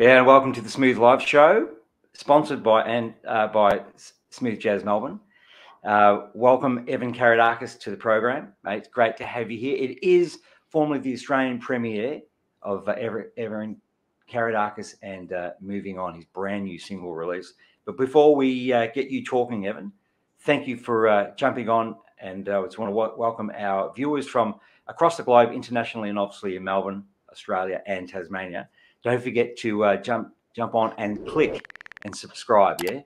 Yeah, and welcome to the Smooth Live Show, sponsored by by Smooth Jazz Melbourne. Welcome, Evan Carydakis, to the program, mate. It's great to have you here. It is formerly the Australian premiere of Evan Carydakis and Moving On, his brand new single release. But before we get you talking, Evan, thank you for jumping on, and I just want to welcome our viewers from across the globe, internationally, and obviously in Melbourne, Australia, and Tasmania. Don't forget to jump on and click and subscribe, yeah?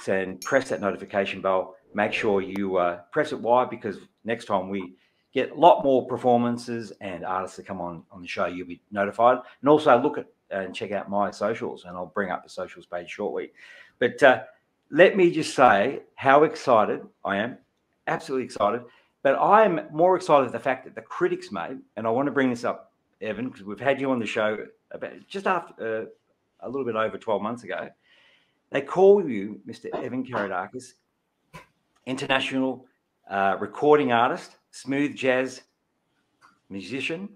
And press that notification bell. Make sure you press it wide, because next time we get a lot more performances and artists that come on the show, you'll be notified. And also look at and check out my socials, and I'll bring up the socials page shortly. But let me just say how excited I am, absolutely excited. But I'm more excited at the fact that the critics, mate, and I want to bring this up, Evan, because we've had you on the show about just after a little bit over 12 months ago. They call you Mr. Evan Carydakis, international recording artist, smooth jazz musician.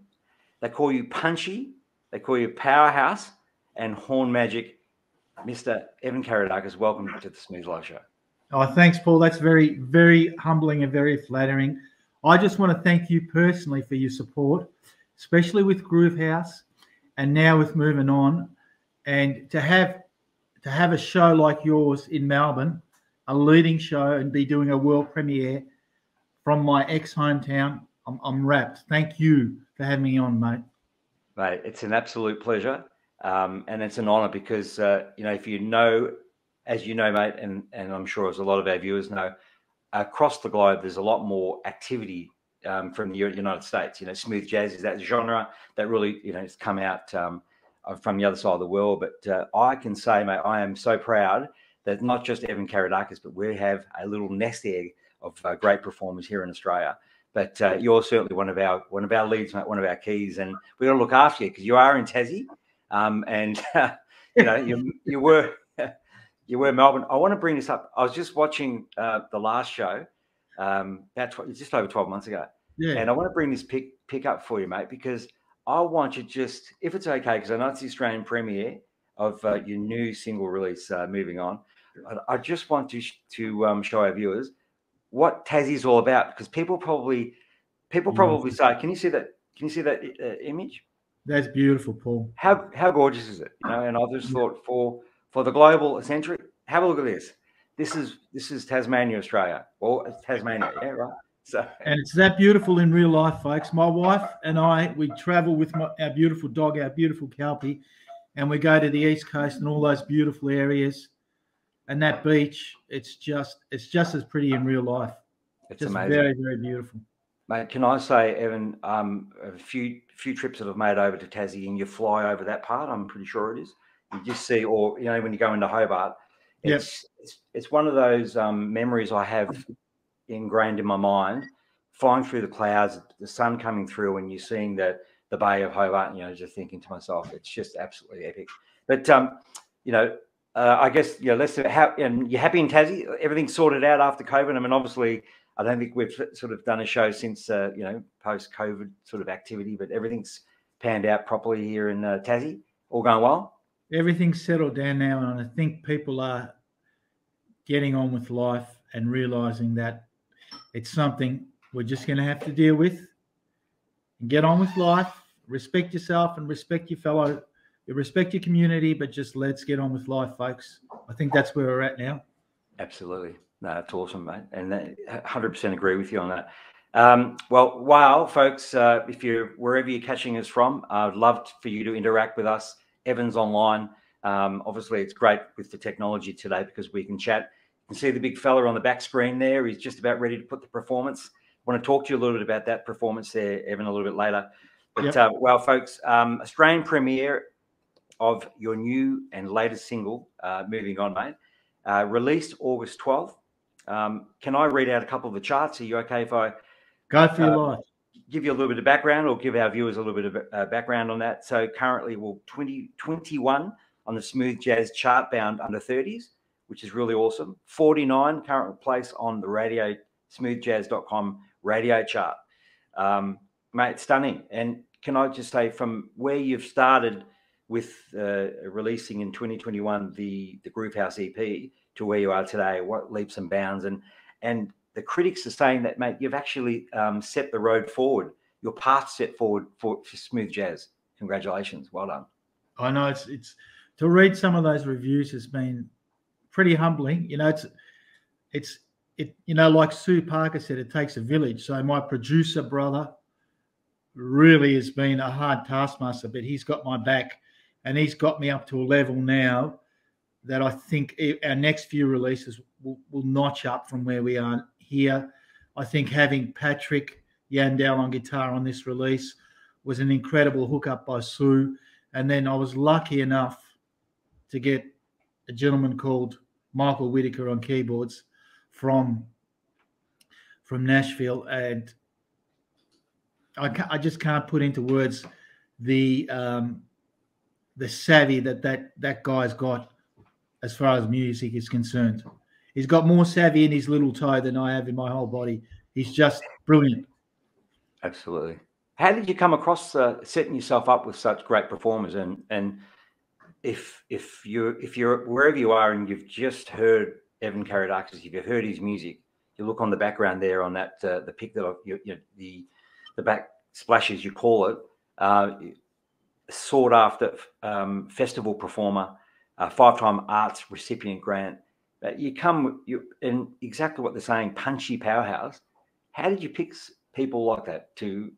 They call you Punchy. They call you Powerhouse and Horn Magic. Mr. Evan Carydakis, welcome to the Smooth Live Show. Oh, thanks, Paul. That's very, very humbling and very flattering. I just want to thank you personally for your support, especially with Groove House and now with Moving On. And to have a show like yours in Melbourne, a leading show, and be doing a world premiere from my ex-hometown, I'm wrapped. Thank you for having me on, mate. Mate, it's an absolute pleasure. And it's an honor because, you know, if you know, as you know, mate, and I'm sure as a lot of our viewers know, across the globe, there's a lot more activity from the United States. You know, smooth jazz is that genre that really, you know, has come out from the other side of the world. But I can say, mate, I am so proud that not just Evan Carydakis, but we have a little nest egg of great performers here in Australia. But you're certainly one of our leads, mate, one of our keys, and we've got to look after you because you are in Tassie, and you know you were Melbourne. I want to bring this up. I was just watching the last show, just over 12 months ago, Yeah. And I want to bring this pick up for you, mate, because I want you just, if it's okay, because I know it's the Australian premiere of your new single release, Moving On. I just want to show our viewers what Tassie's all about, because people probably say, "Can you see that? Can you see that image?" That's beautiful, Paul. How gorgeous is it? You know, and I just thought for the global eccentric, have a look at this. This is Tasmania, Australia, or Tasmania, yeah, right. So, and it's that beautiful in real life, folks. My wife and I, we travel with our beautiful dog, our beautiful Kelpie, and we go to the East Coast and all those beautiful areas. And that beach, it's just as pretty in real life. It's just amazing. Very, very beautiful. Mate, can I say, Evan, a few trips that I've made over to Tassie, and you fly over that part, I'm pretty sure it is. You just see, or you know, when you go into Hobart, it's one of those memories I have ingrained in my mind, flying through the clouds, the sun coming through, and you're seeing the Bay of Hobart, and, you know, just thinking to myself, it's just absolutely epic. But you know, I guess, you know, and you're happy in Tassie? Everything's sorted out after COVID? I mean, obviously, I don't think we've sort of done a show since, you know, post-COVID sort of activity, but everything's panned out properly here in Tassie. All going well? Everything's settled down now, and I think people are getting on with life and realising that it's something we're just going to have to deal with and get on with life. Respect yourself and respect your fellow. Respect your community, but just let's get on with life, folks. I think that's where we're at now. Absolutely. No, that's awesome, mate. And 100% agree with you on that. Well, wow, folks, if you're wherever you're catching us from, I'd love for you to interact with us. Evan's online. Obviously, it's great with the technology today because we can chat. You can see the big fella on the back screen there. He's just about ready to put the performance. I want to talk to you a little bit about that performance there, Evan, a little bit later. But, well, folks, Australian premiere of your new and latest single, Moving On, mate, released August 12th. Can I read out a couple of the charts? Are you okay if I go for your life? Give you a little bit of background, or give our viewers a little bit of background on that. So currently, 21 on the Smooth Jazz chart bound under 30s, which is really awesome. 49 current place on the radio smoothjazz.com radio chart. Mate, stunning. And can I just say, from where you've started with releasing in 2021 the Groove House EP to where you are today? What leaps and bounds? And the critics are saying that, mate, you've actually set the road forward, your path set forward for smooth jazz. Congratulations, well done. I know it's to read some of those reviews has been pretty humbling. You know, it's you know, like Sue Parker said, it takes a village. So my producer brother really has been a hard taskmaster, but he's got my back, and he's got me up to a level now that I think our next few releases will notch up from where we are here. I think having Patrick Yandel on guitar on this release was an incredible hookup by Sue. And then I was lucky enough to get a gentleman called Michael Whitaker on keyboards from Nashville, and I just can't put into words the savvy that guy's got as far as music is concerned. He's got more savvy in his little toe than I have in my whole body. He's just brilliant. Absolutely. How did you come across setting yourself up with such great performers? And if you're wherever you are and you've just heard Evan Carydakis, if you've heard his music, you look on the background there on that the pic that the back splashes, you call it, sought after festival performer, 5-time arts recipient grant. And exactly what they're saying, punchy powerhouse. How did you pick people like that to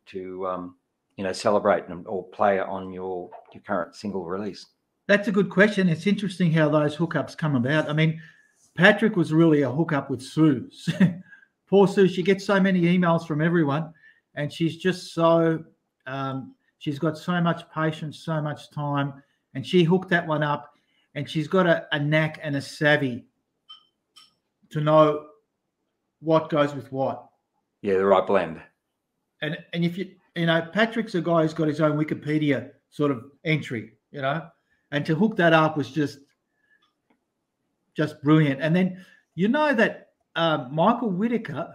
celebrate or play on your current single release? That's a good question. It's interesting how those hookups come about. I mean, Patrick was really a hookup with Sue. Poor Sue, she gets so many emails from everyone, and she's just so she's got so much patience, so much time, and she hooked that one up, and she's got a knack and a savvy to know what goes with what. Yeah, the right blend. And if you know, Patrick's a guy who's got his own Wikipedia sort of entry, you know, and to hook that up was just brilliant. And then you know that Michael Whitaker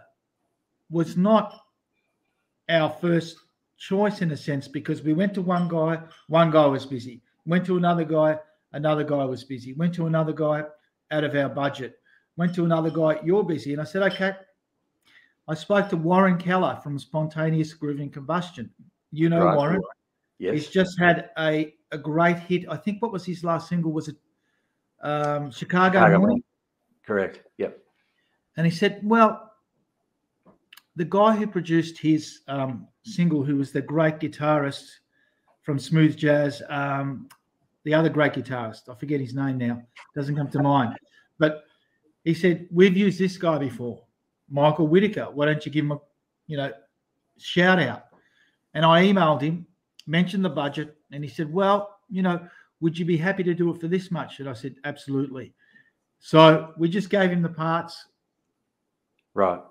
was not our first choice in a sense, because we went to one guy was busy. Went to another guy was busy. Went to another guy out of our budget. Went to another guy, you're busy. And I said, okay. I spoke to Warren Keller from Spontaneous Grooving Combustion. You know, right, Warren? Yes. He's just had a great hit. I think, what was his last single? Was it Chicago Morning? Correct. Yep. And he said, well, the guy who produced his single, who was the great guitarist from Smooth Jazz, the other great guitarist, I forget his name now, doesn't come to mind. But he said, we've used this guy before, Michael Whitaker. Why don't you give him a, shout out? And I emailed him, mentioned the budget, and he said, well, would you be happy to do it for this much? And I said, absolutely. So we just gave him the parts. Right.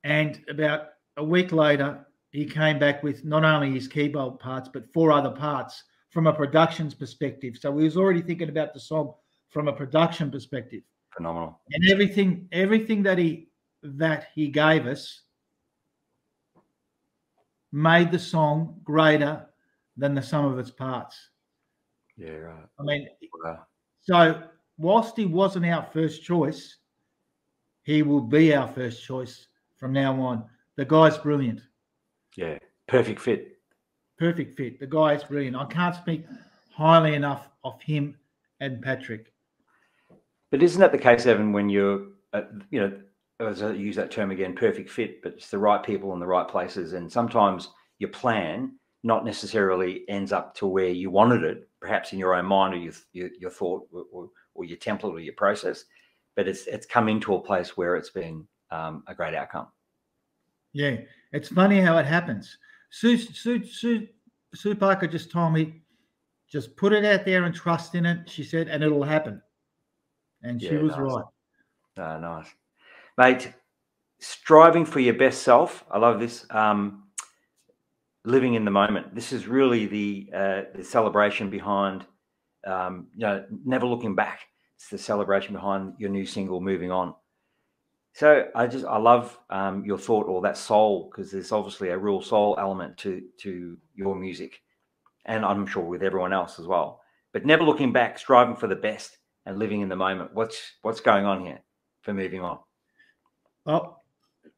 And about a week later, he came back with not only his keyboard parts, but 4 other parts from a production's perspective. So we was already thinking about the song from a production perspective. Phenomenal. And everything that he gave us made the song greater than the sum of its parts. Yeah, right. I mean, wow. So whilst he wasn't our first choice, he will be our first choice from now on. The guy's brilliant. Yeah, perfect fit. Perfect fit. The guy is brilliant. I can't speak highly enough of him and Patrick. But isn't that the case, Evan, when you're, as I use that term again, perfect fit, but it's the right people in the right places. And sometimes your plan not necessarily ends up to where you wanted it, perhaps in your own mind or your thought or your template or your process, but it's come into a place where it's been a great outcome. Yeah, it's funny how it happens. Sue Parker just told me, just put it out there and trust in it, she said, and it'll happen. And she was nice. Right. Nice. Mate, striving for your best self. I love this. Living in the moment. This is really the celebration behind, never looking back. It's the celebration behind your new single, Moving On. So I love your thought, or that soul, because there's obviously a real soul element to your music, and I'm sure with everyone else as well. but never looking back, striving for the best and living in the moment. What's going on here for moving on? Well,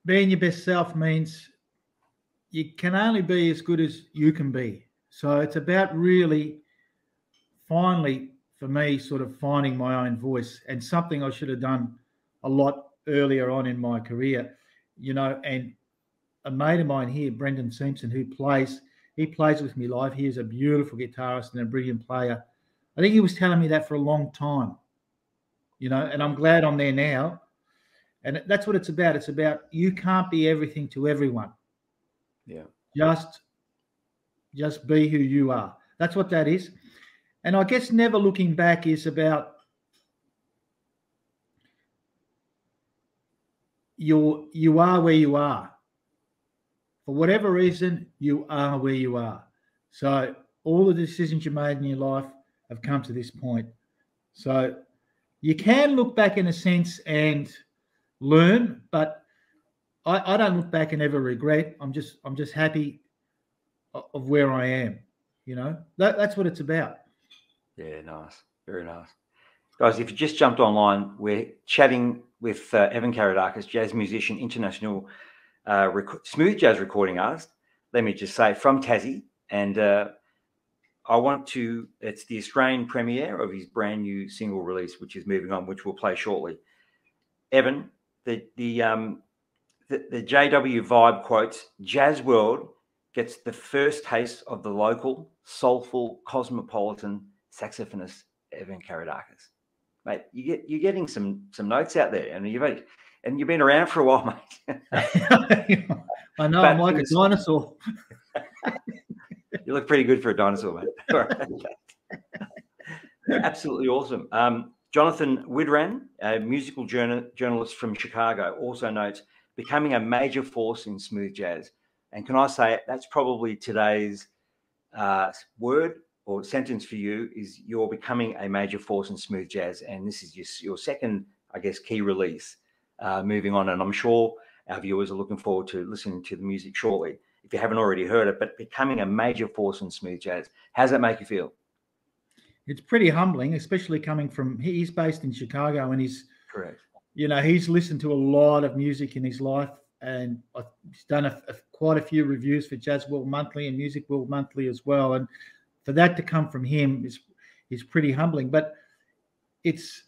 being your best self means you can only be as good as you can be. So it's about really finally, for me, sort of finding my own voice, and something I should have done a lot earlier on in my career, you know. And a mate of mine here, Brendan Simpson, he plays with me live. He is a beautiful guitarist and a brilliant player. I think he was telling me that for a long time, you know, and I'm glad I'm there now. And that's what it's about. It's about you can't be everything to everyone. Yeah. Just be who you are. That's what that is. And I guess never looking back is about you are where you are. For whatever reason, you are where you are. So all the decisions you made in your life have come to this point. So you can look back in a sense and learn, but I don't look back and ever regret. I'm just happy of where I am. You know, that's what it's about. Yeah, nice. Very nice. Guys, if you just jumped online, we're chatting with Evan Carydakis, jazz musician, international smooth jazz recording artist. Let me just say, from Tassie. And it's the Australian premiere of his brand new single release, which is Moving On, which we'll play shortly. Evan, the JW Vibe quotes, Jazz World gets the first taste of the local, soulful, cosmopolitan saxophonist Evan Carydakis. Mate, you're getting some notes out there, and you've been around for a while, mate. I know, I'm like a dinosaur. You look pretty good for a dinosaur, mate. Absolutely awesome. Jonathan Widran, a musical journalist from Chicago, also notes becoming a major force in smooth jazz. And can I say that's probably today's word or sentence for you is you're becoming a major force in smooth jazz. And this is your second, I guess, key release moving on. And I'm sure our viewers are looking forward to listening to the music shortly, if you haven't already heard it, but becoming a major force in smooth jazz. How does that make you feel? It's pretty humbling, especially coming from, he's based in Chicago, and he's, correct. You know, he's listened to a lot of music in his life, and he's done quite a few reviews for Jazz World Monthly and Music World Monthly as well. And for that to come from him is pretty humbling. But it's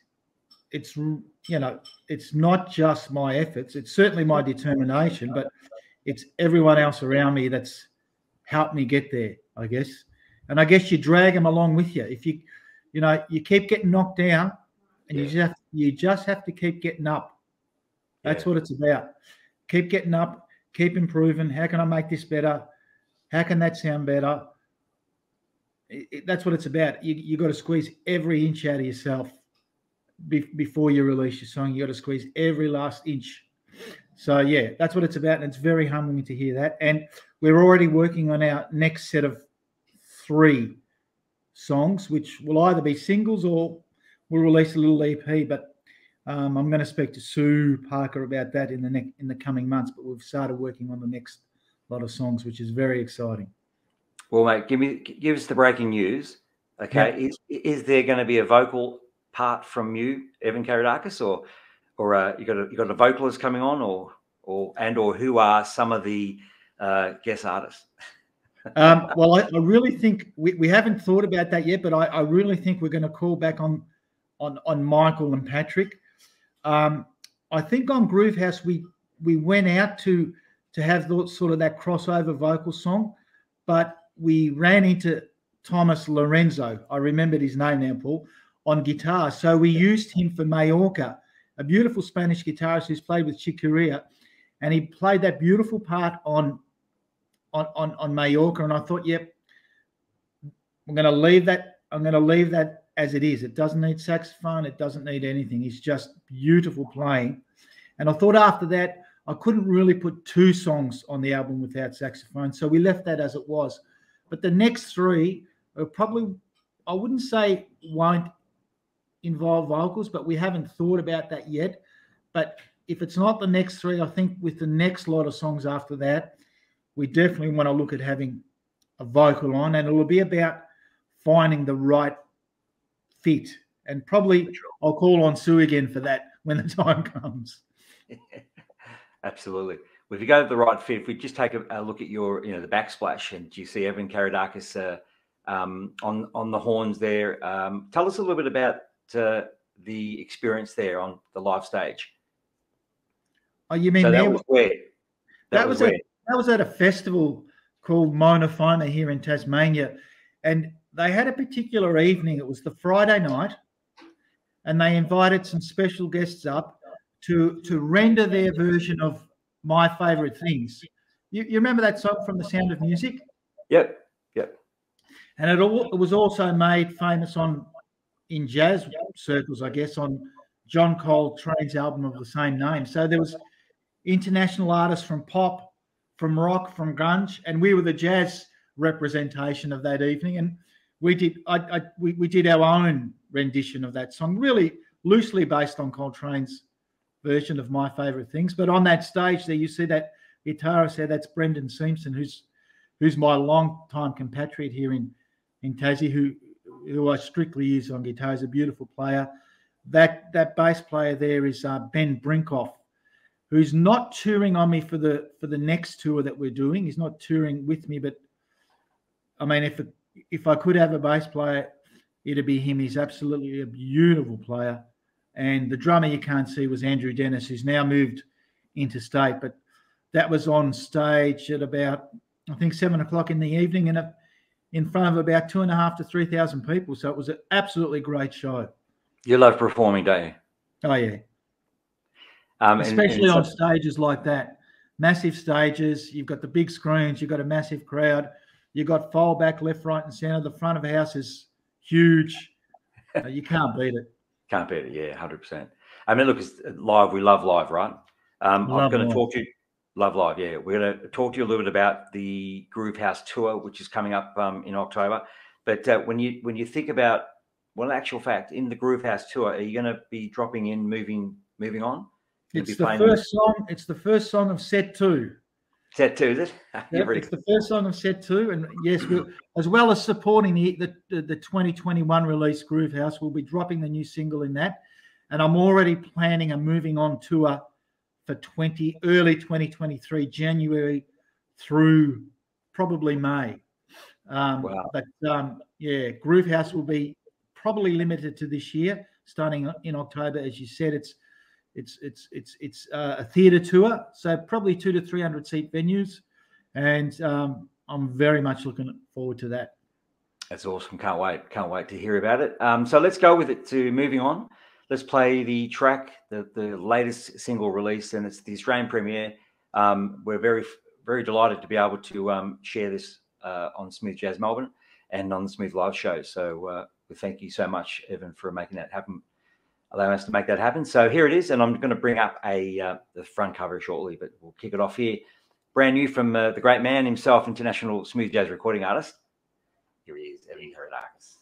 you know, it's not just my efforts. It's certainly my determination, but it's everyone else around me that's helped me get there, I guess. And I guess you drag them along with you. If you keep getting knocked down, and you just have to keep getting up. That's what it's about. Keep getting up, keep improving. How can I make this better? How can that sound better? That's what it's about. You got to squeeze every inch out of yourself before you release your song. You got to squeeze every last inch. So yeah, that's what it's about, and it's very humbling to hear that. And we're already working on our next set of 3 songs, which will either be singles or we'll release a little EP. But I'm going to speak to Sue Parker about that in the coming months. But we've started working on the next lot of songs, which is very exciting. Well, mate, give us the breaking news. Okay, is there going to be a vocal part from you, Evan Carydakis, or you got a vocalist coming on, or who are some of the guest artists? Well, I really think we haven't thought about that yet, but I really think we're going to call back on Michael and Patrick. I think on Groove House we went out to have sort of that crossover vocal song, but we ran into Thomas Lorenzo. I remembered his name now, Paul, on guitar. So we used him for Mallorca, a beautiful Spanish guitarist who's played with Chick Corea, and he played that beautiful part on Mallorca. And I thought, yep, I'm going to leave that. I'm going to leave that as it is. It doesn't need saxophone. It doesn't need anything. It's just beautiful playing. And I thought after that, I couldn't really put 2 songs on the album without saxophone. So we left that as it was. But the next 3 are probably, I wouldn't say won't involve vocals, but we haven't thought about that yet. But if it's not the next 3, I think with the next lot of songs after that, we definitely want to look at having a vocal on, and it will be about finding the right fit. And probably I'll call on Sue again for that when the time comes. Absolutely. Well, if you go to the right fit, if we just take a look at your, the backsplash, and you see Evan Carydakis on the horns there. Tell us a little bit about the experience there on the live stage. Oh, you mean so that was where? That was at a festival called Mona Fona here in Tasmania, and they had a particular evening. It was the Friday night, and they invited some special guests up to render their version of My Favourite Things. You remember that song from The Sound of Music? Yep. And it was also made famous in jazz circles, I guess, on John Coltrane's album of the same name. So there was international artists from pop, from rock, from grunge, and we were the jazz representation of that evening. And we did our own rendition of that song, really loosely based on Coltrane's version of My Favourite Things. But on that stage there, you see that guitarist there, that's Brendan Simpson, who's my long-time compatriot here in Tassie, who I strictly use on guitar. He's a beautiful player. That bass player there is Ben Brinkoff, who's not touring on me for the next tour that we're doing. He's not touring with me, but I mean, if I could have a bass player, it'd be him. He's absolutely a beautiful player. And the drummer you can't see was Andrew Dennis, who's now moved interstate. But that was on stage at about, I think, 7 o'clock in the evening, and in front of about 2,500 to 3,000 people. So it was an absolutely great show. You love performing, don't you? Oh, yeah. Especially on stages like that. Massive stages. You've got the big screens. You've got a massive crowd. You've got fold back left, right, and centre. The front of the house is huge. You can't beat it. Can't beat it, yeah, 100%. I mean, look, it's live. We love live, right? I'm going to talk to you. Love live, yeah. We're going to talk to you a little bit about the Groove House tour, which is coming up in October. But when you think about, well, in actual fact, in the Groove House tour, are you going to be dropping in, moving on? It's the first song. It's the first song of set 2. Set 2, is it? Yep, it's the first song of set 2, and yes, as well as supporting the 2021 release Groove House, we'll be dropping the new single in that. And I'm already planning a moving on tour for early 2023, January through probably May. Wow. But yeah, Groove House will be probably limited to this year, starting in October. As you said, it's a theatre tour, so probably 200 to 300 seat venues, and I'm very much looking forward to that. That's awesome. Can't wait to hear about it. So let's go with it to moving on. Let's play the track, the latest single release, and it's the Australian premiere. We're very, very delighted to be able to share this on Smooth Jazz Melbourne and on the Smooth Live show. So we thank you so much, Evan, for making that happen, allowing us to make that happen. So here it is, and I'm going to bring up the front cover shortly, but we'll kick it off here. Brand new from the great man himself, international smooth jazz recording artist. Here he is, Evan Carydakis.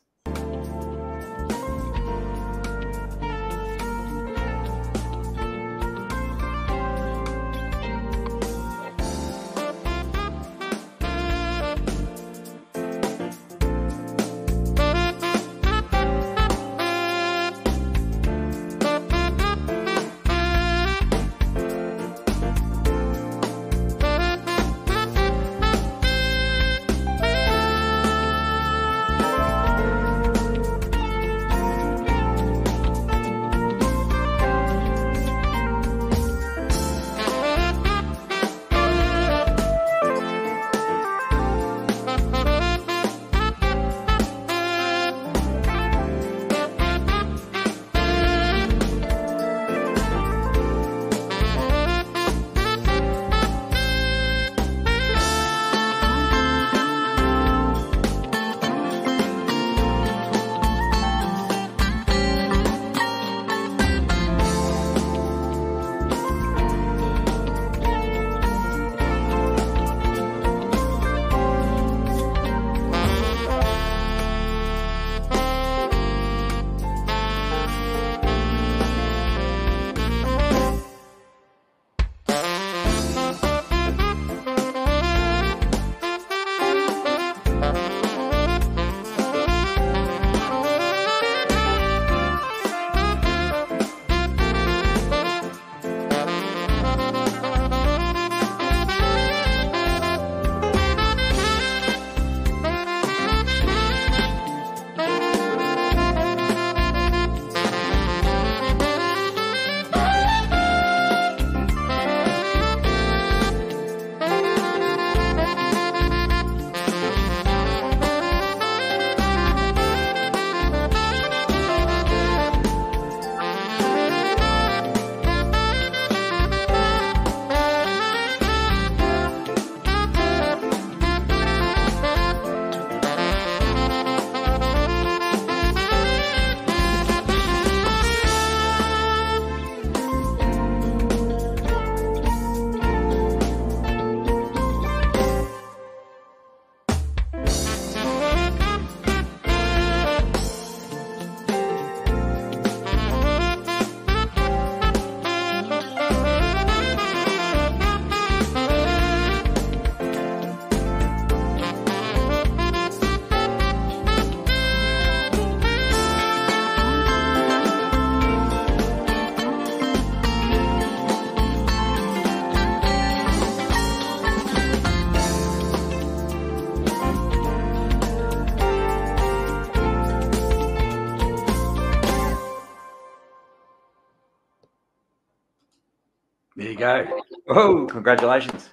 you go. Oh, congratulations.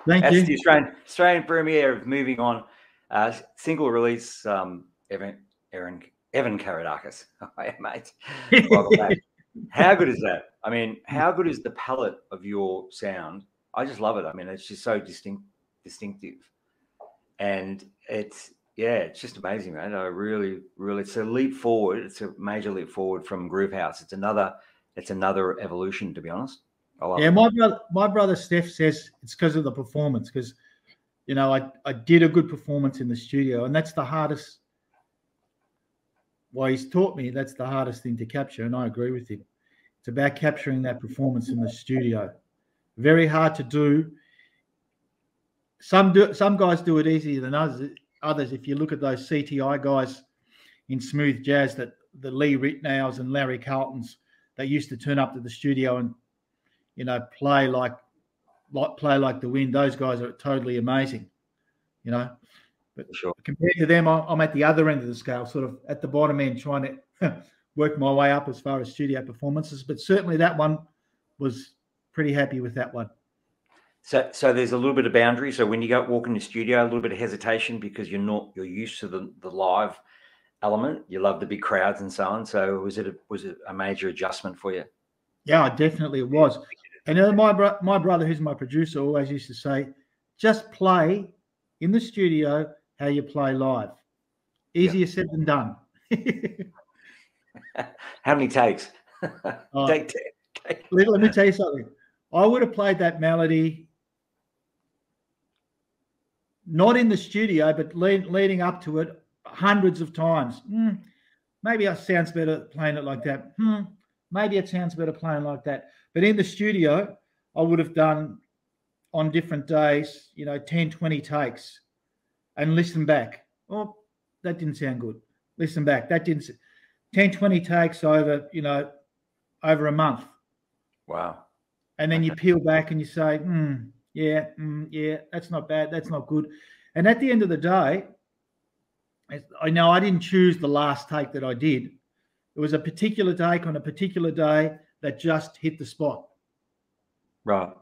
Thank That's you. the Australian premiere of Moving On. Single release, Evan Carydakis. Hi, mate. Welcome back. How good is that? I mean, how good is the palette of your sound? I just love it. I mean, it's just so distinctive. And it's just amazing, man. I really, it's a leap forward. It's a major leap forward from Groove House. It's another evolution, to be honest. I love it. My brother Steph says it's because of the performance, because you know I did a good performance in the studio, and that's the hardest. Well, he's taught me that's the hardest thing to capture, and I agree with him. It's about capturing that performance in the studio. Very hard to do. Some guys do it easier than others. If you look at those CTI guys in smooth jazz, that the Lee Ritnows and Larry Carltons, they used to turn up to the studio and play like the wind. Those guys are totally amazing, But sure. Compared to them, I'm at the other end of the scale, sort of at the bottom end, trying to work my way up as far as studio performances. But certainly that one was pretty happy with that one. So there's a little bit of boundary. So when you go walk in the studio, a little bit of hesitation because you're used to the live element. You love the big crowds and so on. So was it a major adjustment for you? Yeah, definitely it was. And my brother, who's my producer, always used to say, just play in the studio how you play live. Easier said than done. How many takes? Let me tell you something. I would have played that melody not in the studio, but leading up to it hundreds of times. Maybe it sounds better playing it like that. Maybe it sounds better playing like that. But in the studio, I would have done on different days, 10, 20 takes and listen back. Oh, that didn't sound good. Listen back. That didn't 10, 20 takes over, over a month. Wow. And then you peel back and you say, yeah, that's not bad. That's not good. And at the end of the day, I know I didn't choose the last take that I did. It was a particular take on a particular day that just hit the spot. Right.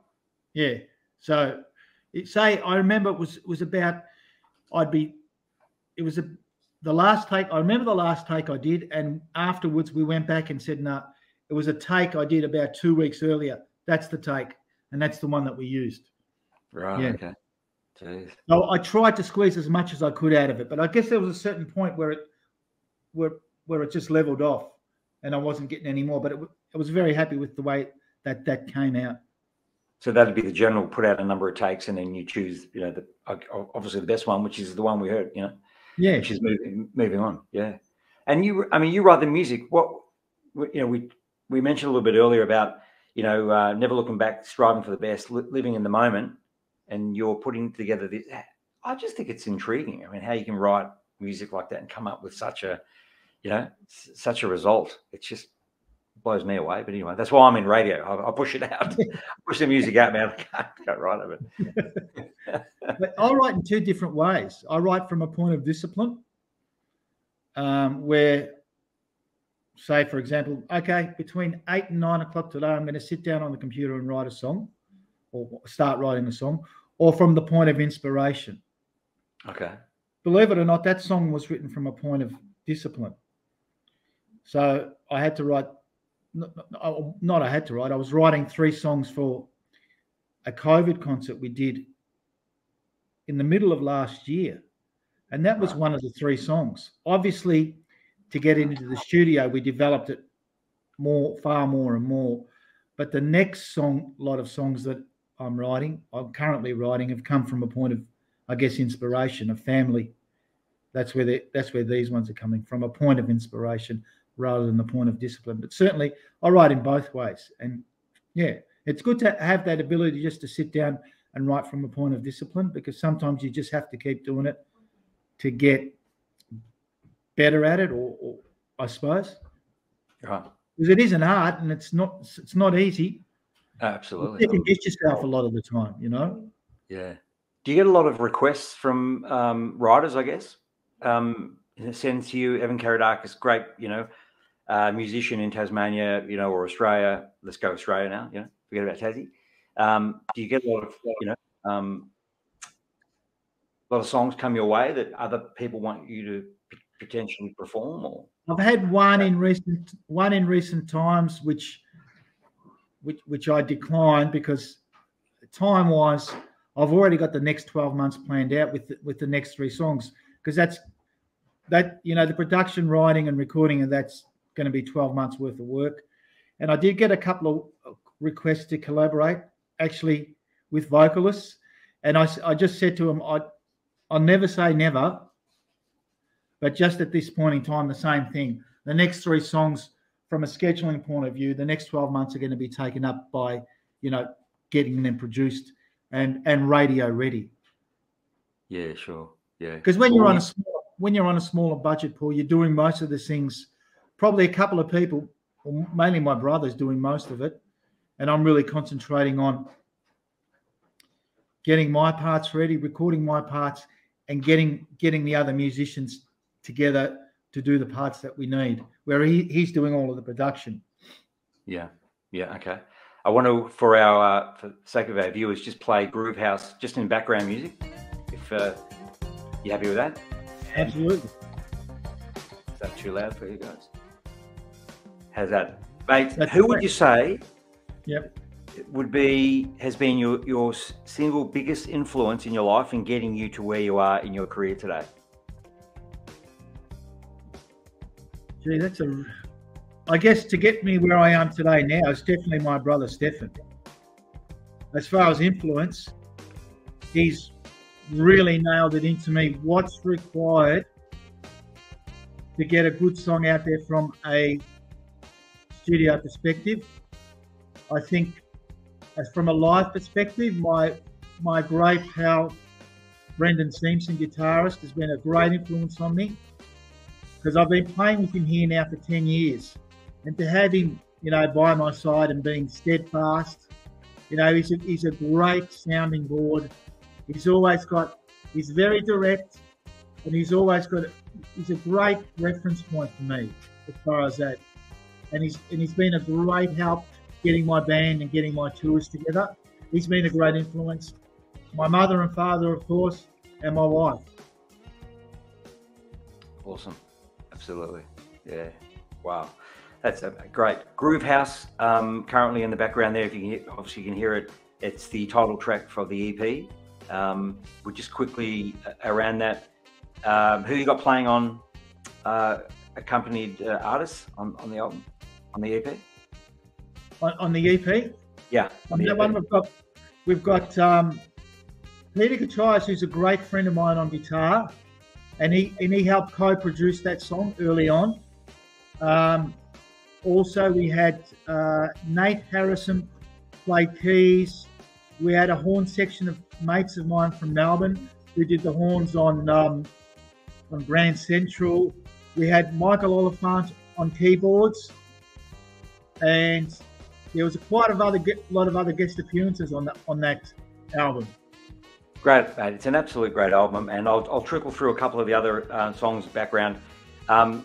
Yeah. So I remember it was about, the last take. I remember the last take I did. And afterwards we went back and said, no, it was a take I did about 2 weeks earlier. That's the take. And that's the one that we used. Right. Yeah. Okay. Jeez. So I tried to squeeze as much as I could out of it, but I guess there was a certain point where it just leveled off and I wasn't getting any more, but I was very happy with the way that came out. So that'd be the general, put out a number of takes and then you choose, obviously the best one, which is the one we heard, yeah, which is moving on. Yeah. And you write the music. We mentioned a little bit earlier about, never looking back, striving for the best, living in the moment, and you're putting together this. I just think it's intriguing. I mean, how you can write music like that and come up with such a result. It just blows me away. But anyway, that's why I'm in radio. I push it out. I push the music out, man. I can't write of it. But I write in two different ways. I write from a point of discipline, where, say, for example, okay, between 8 and 9 o'clock today, I'm going to sit down on the computer and write a song or start writing a song, or from the point of inspiration. Okay. Believe it or not, that song was written from a point of discipline. So I had to write, I was writing 3 songs for a COVID concert we did in the middle of last year. And that was one of the 3 songs. Obviously, to get into the studio, we developed it far more and more. But the next lot of songs that I'm currently writing, have come from a point of, I guess, inspiration, of family. That's where these ones are coming from, a point of inspiration rather than the point of discipline. But certainly, I write in both ways. And yeah, it's good to have that ability just to sit down and write from a point of discipline, because sometimes you just have to keep doing it to get better at it, or I suppose. Right. Because it is an art, and it's not easy. Absolutely. You can get yourself a lot of the time, Yeah. Do you get a lot of requests from writers, I guess? In a sense, Evan Carydakis, great, musician in Tasmania, or Australia. Let's go Australia now, forget about Tassie. Do you get a lot of, a lot of songs come your way that other people want you to potentially perform? Or I've had one in recent times, which I declined because time-wise, I've already got the next 12 months planned out with the next 3 songs, because the production, writing, and recording, and that's going to be 12 months worth of work. And I did get a couple of requests to collaborate, actually, with vocalists, and I just said to them, I'll never say never, but just at this point in time, the same thing. The next 3 songs, from a scheduling point of view, the next 12 months are going to be taken up by, getting them produced and radio ready. Yeah, sure. Yeah. Because when you're on a smaller budget, Paul, you're doing most of the things. Probably a couple of people, or mainly my brother's doing most of it, and I'm really concentrating on getting my parts ready, recording my parts, and getting the other musicians together to do the parts that we need, where he's doing all of the production. Yeah. Okay. I want to, for the sake of our viewers, just play Groove House just in background music. If you're happy with that? Absolutely. Is that too loud for you guys? How's that, mate? Who would you say? Yep. Has been your single biggest influence in your life in getting you to where you are in your career today? Gee, I guess to get me where I am today now, it's definitely my brother Stefan. As far as influence, he's really nailed it into me what's required to get a good song out there from a studio perspective. I think, as from a live perspective, my great pal Brendan Simpson, guitarist, has been a great influence on me, because I've been playing with him here now for 10 years. And to have him, by my side and being steadfast, he's a great sounding board. He's very direct, and he's a great reference point for me as far as that. And he's been a great help getting my band and getting my tours together. He's been a great influence. My mother and father, of course, and my wife. Awesome. Absolutely. Yeah. Wow. That's a great Groove House. Currently in the background there, if you can obviously you can hear it. It's the title track for the EP. We're just quickly around that. Who you got playing on accompanied artists on the album, on the EP? On the EP? Yeah. On that one, we've got Carydakis, who's a great friend of mine on guitar, and he helped co-produce that song early on. Also, we had Nate Harrison play keys. We had a horn section of mates of mine from Melbourne who did the horns on Grand Central. We had Michael Oliphant on keyboards, and there was quite a lot of other guest appearances on that album. Great, mate. It's an absolute great album, and I'll trickle through a couple of the other songs background.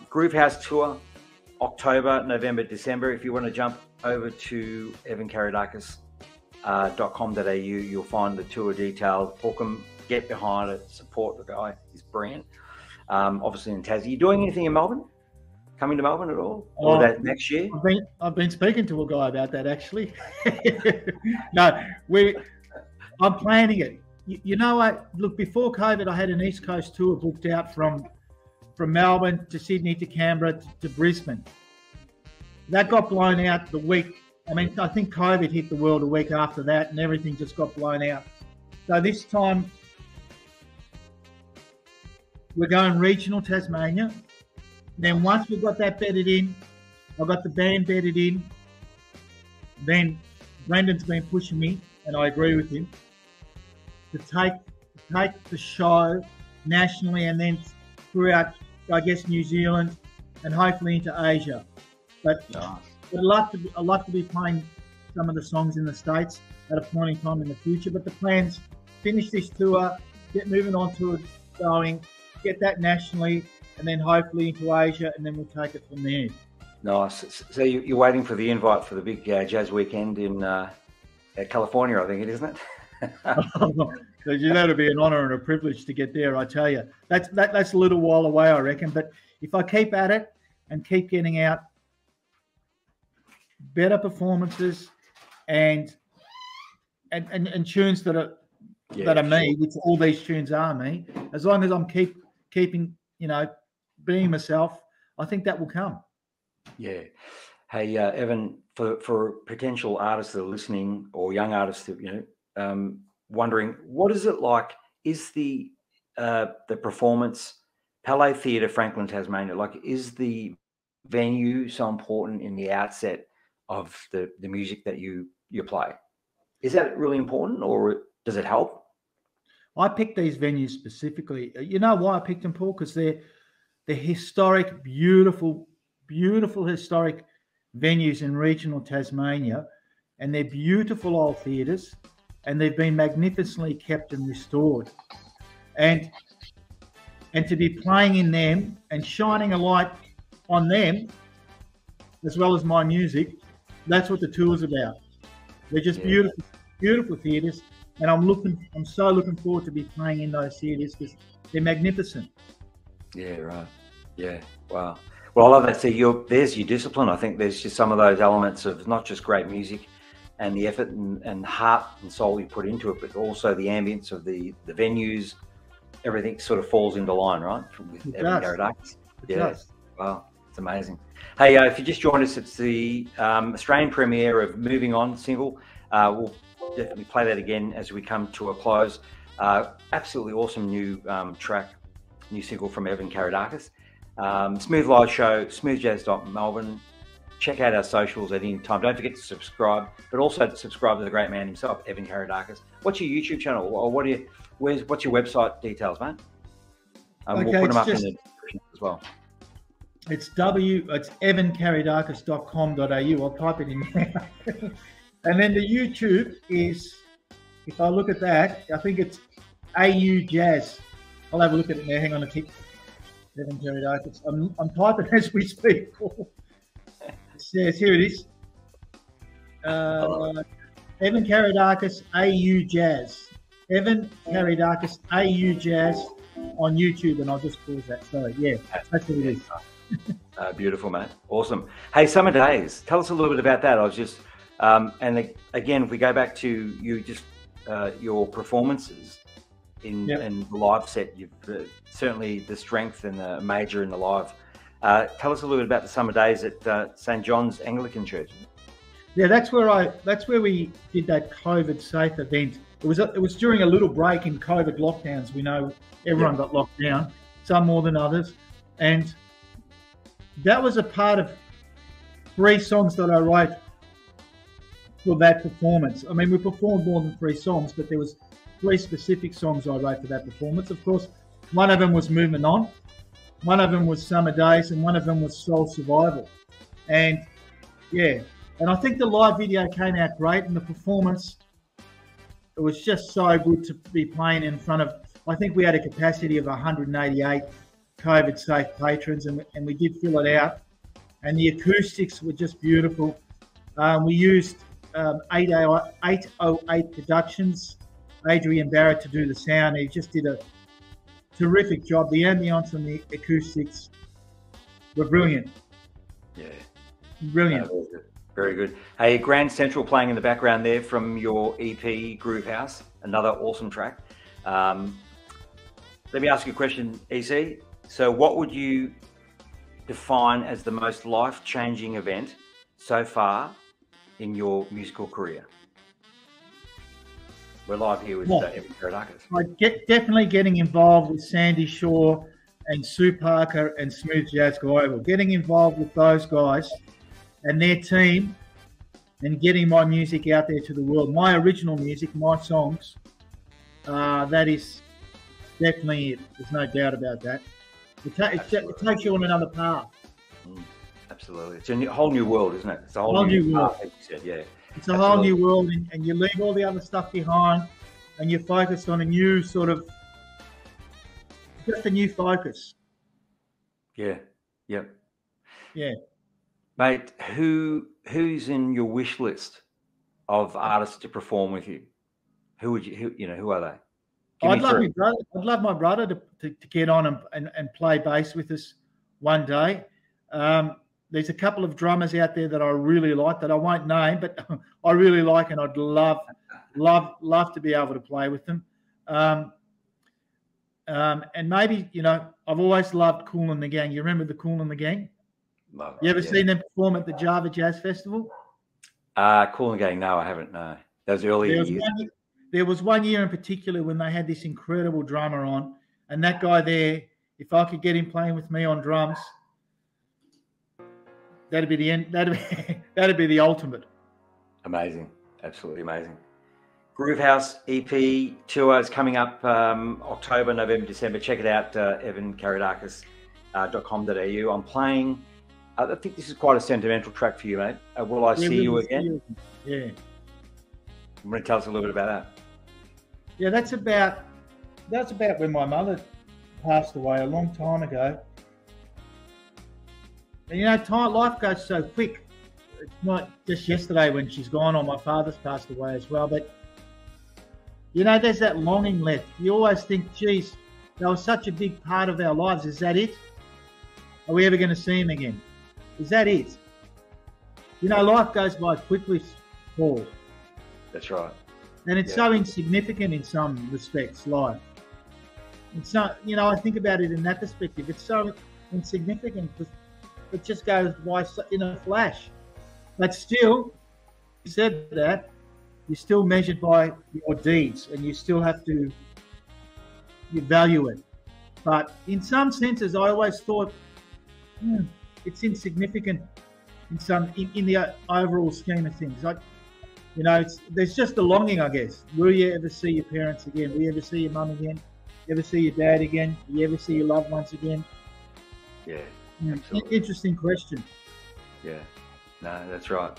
Groove House Tour, October, November, December. If you want to jump over to evancarydakis.com.au, you'll find the tour details. Book them, get behind it, support the guy. He's brilliant. Obviously in Tassie. You doing anything in Melbourne? Coming to Melbourne at all? Or that next year? I've been speaking to a guy about that, actually. No, I'm planning it. You know what? Look, before COVID, I had an East Coast tour booked out from Melbourne to Sydney to Canberra to Brisbane. That got blown out the week. I mean, I think COVID hit the world a week after that, and everything just got blown out. So this time, we're going regional Tasmania. Then once we've got that bedded in, I've got the band bedded in, then Brendan's been pushing me, and I agree with him, to take the show nationally and then throughout, I guess, New Zealand and hopefully into Asia. But nice. I'd love to be playing some of the songs in the States at a point in time in the future. But the plan's finish this tour, get moving on to it, going, get that nationally, and then hopefully into Asia, and then we'll take it from there. Nice. So you're waiting for the invite for the big jazz weekend in California, I think it isn't it? That'll be an honour and a privilege to get there. I tell you, that's a little while away, I reckon. But if I keep at it and keep getting out better performances and tunes that are me, which all these tunes are me, as long as I'm keeping being myself, I think that will come. Yeah. Hey, Evan, for potential artists that are listening or young artists that wondering, what is it like? Is the performance Palais Theatre, Franklin, Tasmania, like, is the venue so important in the outset of the music that you play? Is that really important, or does it help? I picked these venues specifically. You know why I picked them, Paul? Because they're historic, beautiful historic venues in regional Tasmania, and they're beautiful old theatres, and they've been magnificently kept and restored. And to be playing in them and shining a light on them, as well as my music, that's what the tour's about. They're just beautiful theatres, and I'm so looking forward to be playing in those theatres because they're magnificent. Yeah, right. Yeah, wow. Well, I love that. See, there's your discipline. I think there's just some of those elements of not just great music and the effort and heart and soul you put into it, but also the ambience of the venues. Everything sort of falls into line, right? With Evan Carydakis. Yeah. Wow, it's amazing. Hey, if you just joined us, it's the Australian premiere of Moving On single. We'll definitely play that again as we come to a close. Absolutely awesome new track, new single from Evan Carydakis. Smooth live show, smoothjazz.melbourne. Check out our socials at any time. Don't forget to subscribe, but also subscribe to the great man himself, Evan Carydakis. What's your YouTube channel, or what's your website details, mate? We'll put them up in the description as well. It's evancarydakis.com.au. I'll type it in there. And then the YouTube is, if I look at that, I think it's AU Jazz. I'll have a look at it now. Hang on a tick. Evan Carydakis. I'm typing as we speak. It says, here it is. Evan Carydakis, AU Jazz. Evan Carydakis, AU Jazz on YouTube, and I'll just pause that. So, yeah, that's what it is. Beautiful, mate. Awesome. Hey, Summer Days. Tell us a little bit about that. I was just, and again, if we go back to you, just your performances in the live set, you've certainly the strength and the major in the live. Tell us a little bit about the Summer Days at St. John's Anglican Church. Yeah, that's where we did that COVID safe event. It was during a little break in COVID lockdowns. We know everyone got locked down, some more than others, and that was a part of 3 songs that I wrote for that performance. I mean, we performed more than 3 songs, but there was 3 specific songs I wrote for that performance. Of course, one of them was Moving On, one of them was Summer Days, and one of them was Soul Survival. And yeah, and I think the live video came out great, and the performance, it was just so good to be playing in front of, I think we had a capacity of 188 COVID safe patrons, and we did fill it out, and the acoustics were just beautiful. We used 808 Productions, Adrian Barrett, to do the sound. He just did a terrific job. The ambience and the acoustics were brilliant. Yeah, brilliant. Very good. Hey, Grand Central playing in the background there from your EP Groove House, another awesome track. Let me ask you a question, EC. So what would you define as the most life-changing event so far in your musical career? We're live here with Evan Carydakis. Definitely getting involved with Sandy Shaw and Sue Parker and Smooth Jazz Global. Getting involved with those guys and their team and getting my music out there to the world. My original music, my songs, that is definitely it. There's no doubt about that. It takes you on another path. Absolutely. It's a whole new world, isn't it? It's a whole new world. Path, like you said. Yeah. It's a whole new world, and you leave all the other stuff behind, and you're focused on a new sort of, just a new focus. Yeah. Yep. Yeah. Mate, who's in your wish list of artists to perform with you? Who would you? Who are they? Give I'd me love three. my brother. I'd love my brother to get on and play bass with us one day. There's a couple of drummers out there that I really like that I won't name, but I really like, and I'd love to be able to play with them. And maybe, I've always loved Kool and the Gang. You remember the Kool and the Gang? Love You ever it, yeah. seen them perform at the Java Jazz Festival? Kool and Gang. No, I haven't. No, those early years. There was one year in particular when they had this incredible drummer on, and that guy there, if I could get him playing with me on drums, that'd be the end. That'd be the ultimate. Amazing, absolutely amazing. Groovehouse EP tour is coming up October, November, December. Check it out, evancarydakis.com.au. I'm playing. I think this is quite a sentimental track for you, mate. Will I See You Again? Yeah. I'm going to tell us a little bit about that. Yeah, that's about when my mother passed away a long time ago. And life goes so quick. It's not just yesterday when she's gone, or my father's passed away as well. But there's that longing left. You always think, geez, that was such a big part of our lives. Is that it? Are we ever going to see him again? Is that it? Life goes by quickly, Paul. That's right. And it's so insignificant in some respects, life. It's not, I think about it in that perspective. It's so insignificant because it just goes by in a flash. But still, you said that, you're still measured by your deeds, and you still have to value it. But in some senses, I always thought it's insignificant in the overall scheme of things. There's just a longing, I guess. Will you ever see your parents again? Will you ever see your mum again? Ever see your dad again? Will you ever see your loved ones again? Yeah. Interesting question. Yeah. No, that's right.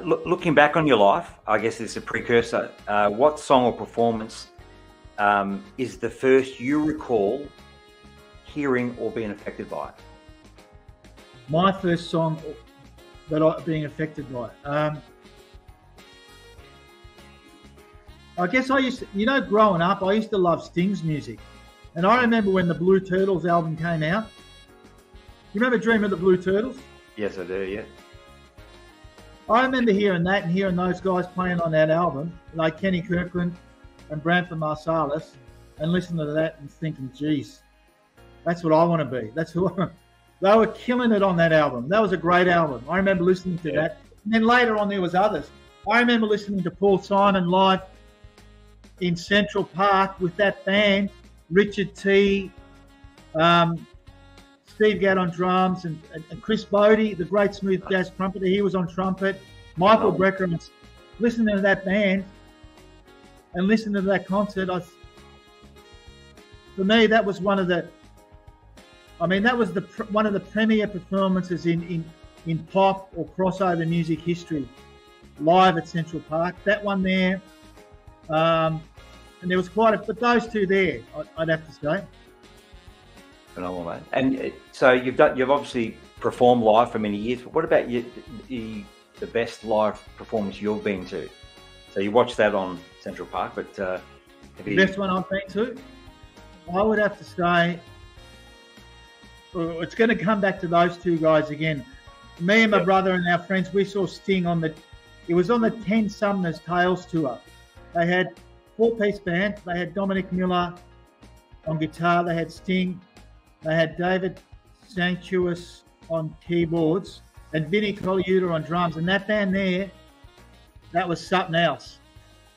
Looking back on your life, I guess it's a precursor. What song or performance is the first you recall hearing or being affected by? My first song that I'm being affected by. I guess I used to, growing up, I used to love Sting's music. And I remember when the Blue Turtles album came out. You remember Dream of the Blue Turtles? Yes, I do, yeah. I remember hearing that and hearing those guys playing on that album, like Kenny Kirkland and Branford Marsalis, and listening to that and thinking, geez, that's what I want to be. They were killing it on that album. That was a great album. I remember listening to that. And then later on, there was others. I remember listening to Paul Simon live in Central Park with that band, Richard T, Steve Gadd on drums, and Chris Bodie, the great smooth jazz trumpeter. He was on trumpet. Michael Brecker. Listening to that band and listening to that concert, for me, that was one of the premier performances in pop or crossover music history, live at Central Park. That one there, and there was but those two there, I'd have to say. Phenomenal, mate. And so you've obviously performed live for many years, but what about the best live performance you've been to? So you watched that on Central Park, but the best one I've been to, I would have to say, it's going to come back to those two guys again. Me and my brother and our friends, we saw Sting it was on the 10 Sumner's Tales tour. They had 4-piece band. They had Dominic Miller on guitar. They had Sting. They had David Sanctuous on keyboards and Vinnie Colaiuta on drums. And that band there, that was something else.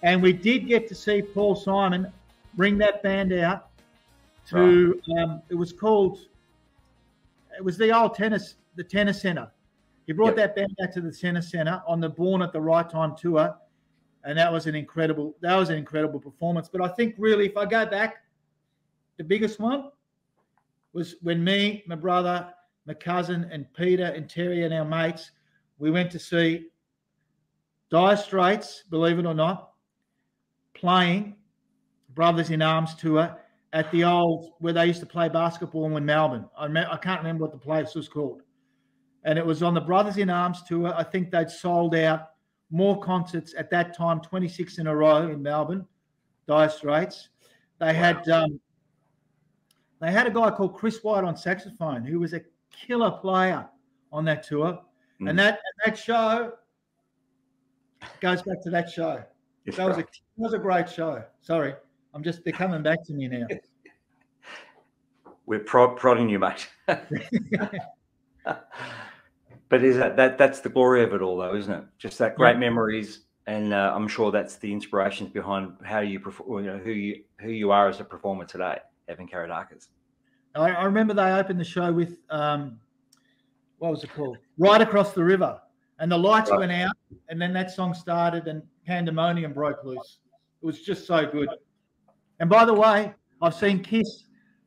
And we did get to see Paul Simon bring that band out to, it was the old tennis centre. He brought that band out to the tennis centre on the Born at the Right Time tour. And that was an incredible performance. But I think really, if I go back, the biggest one was when me, my brother, my cousin, and Peter and Terry and our mates, we went to see Dire Straits, believe it or not, playing Brothers in Arms tour at the old, where they used to play basketball in Melbourne. I can't remember what the place was called. And it was on the Brothers in Arms tour. I think they'd sold out more concerts at that time, 26 in a row in Melbourne, Dire Straits. They had a guy called Chris White on saxophone who was a killer player on that tour. And that show goes back to that show. That was a great show. Sorry, they're coming back to me now. We're prodding you, mate. But is that's the glory of it all, though, isn't it? Just that great memories, and I'm sure that's the inspirations behind how you perform. You know, who you are as a performer today, Evan Carydakis. I remember they opened the show with what was it called? Right Across the River, and the lights went out, and then that song started, and pandemonium broke loose. It was just so good. And by the way, I've seen Kiss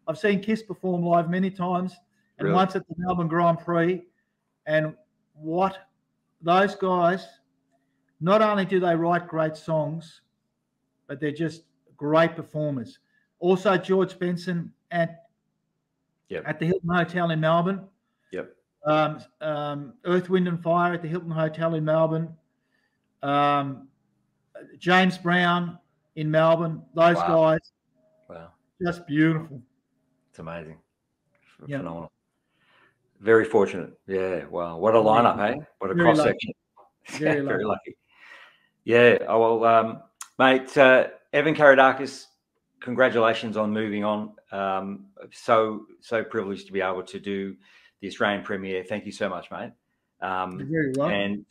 perform live many times, and once at the Melbourne Grand Prix. And what those guys, not only do they write great songs, but they're just great performers. Also, George Benson at the Hilton Hotel in Melbourne. Yep. Earth, Wind and Fire at the Hilton Hotel in Melbourne. James Brown in Melbourne. Those guys. Wow. Just beautiful. It's amazing. Phenomenal. Very fortunate. Yeah. Wow. What a lineup, hey? What a cross section. Very lucky. Yeah. Oh, well, mate, Evan Carydakis, congratulations on moving on. So privileged to be able to do the Australian premiere. Thank you so much, mate. You're very welcome. And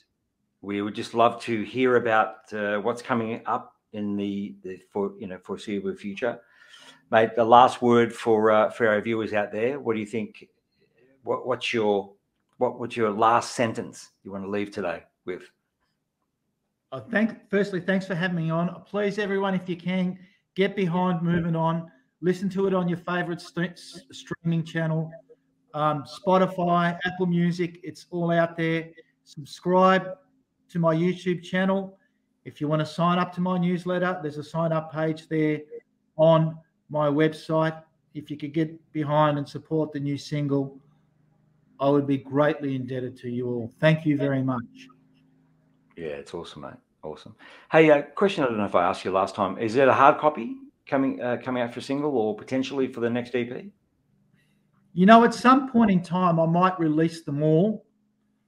we would just love to hear about what's coming up in the foreseeable future. Mate, the last word for our viewers out there. What do you think? What would your last sentence you want to leave today with? Firstly, thanks for having me on. Please, everyone, if you can, get behind Moving On. Listen to it on your favorite streaming channel, Spotify, Apple Music. It's all out there. Subscribe to my YouTube channel. If you want to sign up to my newsletter, there's a sign up page there on my website. If you could get behind and support the new single, I would be greatly indebted to you all. Thank you very much. Yeah, it's awesome, mate. Awesome. Hey, question I don't know if I asked you last time. Is it a hard copy coming out for single or potentially for the next EP? You know, at some point in time, I might release them all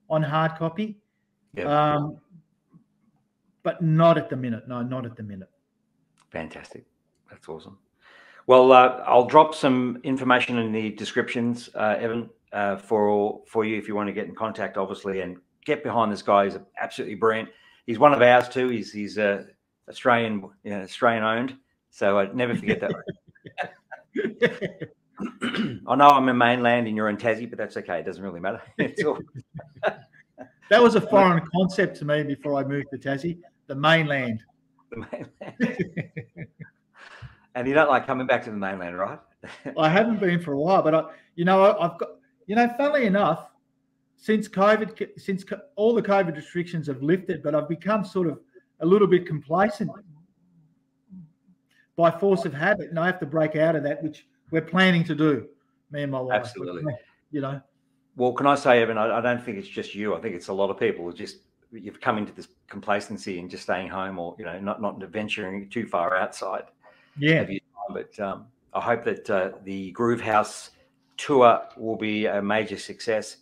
on hard copy. Yeah. But not at the minute. No, not at the minute. Fantastic. That's awesome. Well, I'll drop some information in the descriptions, Evan, for you if you want to get in contact, obviously, and get behind this guy. He's absolutely brilliant. He's one of ours too. He's Australian owned. So I'd never forget that. I know I'm in mainland and you're in Tassie, but that's okay. It doesn't really matter. It's all... That was a foreign concept to me before I moved to Tassie. The mainland. The mainland. And you don't like coming back to the mainland, right? I haven't been for a while, but I've got, funnily enough, since all the COVID restrictions have lifted, but I've become sort of a little bit complacent by force of habit, and I have to break out of that, which we're planning to do, me and my wife. Absolutely. Well, can I say, Evan, I don't think it's just you. I think it's a lot of people. You've come into this complacency and just staying home, or not venturing too far outside. Yeah. But I hope that the Groove House tour will be a major success.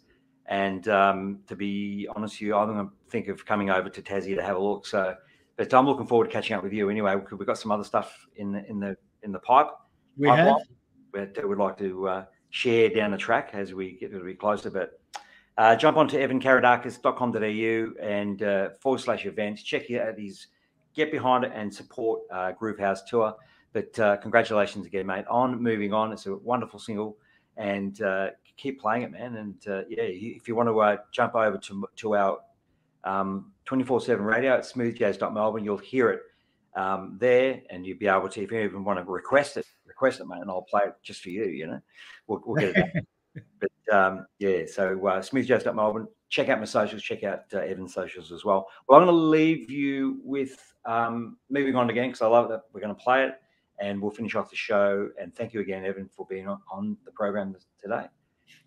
And to be honest with you, I'm going to think of coming over to Tassie to have a look. But I'm looking forward to catching up with you anyway, because we've got some other stuff in the pipe. We have. That we'd like to share down the track as we get a bit closer. But jump onto evancarydakis.com.au and /events. Check out his, get behind it and support Groove House tour. But congratulations again, mate, on Moving On. It's a wonderful single, and keep playing it, man. And if you want to jump over to our 24/7 radio at smoothjazz.melbourne, you'll hear it there, and you'll be able to, if you even want to request it, mate, and I'll play it just for you. We'll get it done. But so smoothjazz.melbourne. Check out my socials. Check out Evan's socials as well. Well, I'm going to leave you with Moving On again, because I love that. We're going to play it, and we'll finish off the show. And thank you again, Evan, for being on the program today.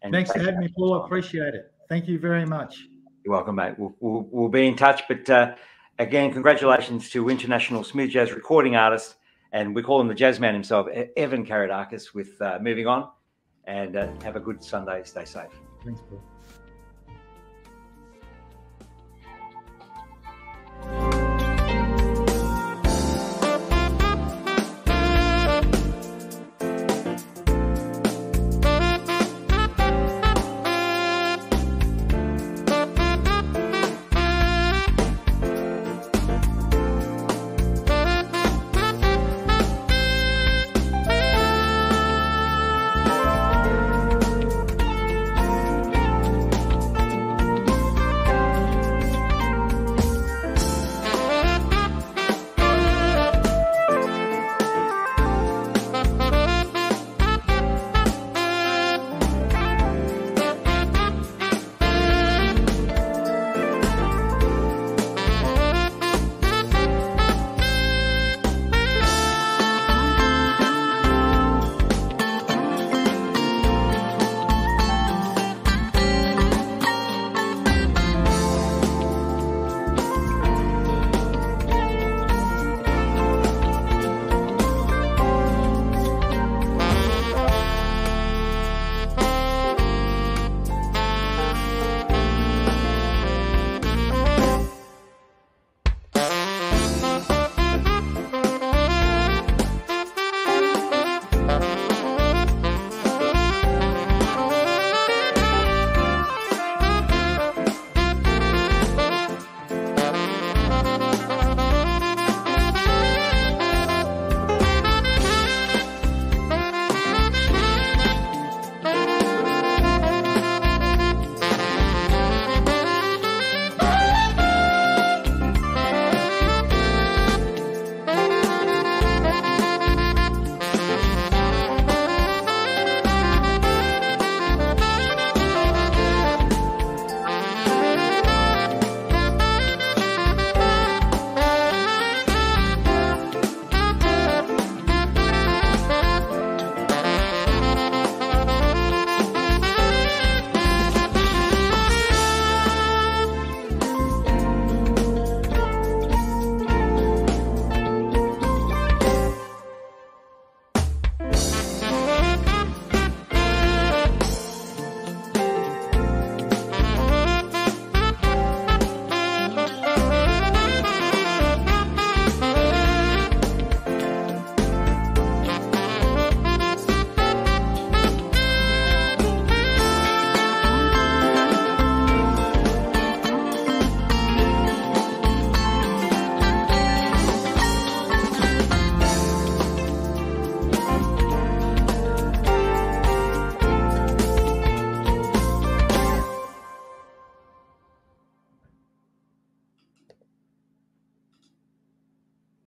And thanks for having me, Paul. I appreciate it. Thank you very much. You're welcome, mate. We'll be in touch. But again, congratulations to international smooth jazz recording artist, and we call him the jazz man himself, Evan Carydakis, with Moving On. And have a good Sunday. Stay safe. Thanks, Paul.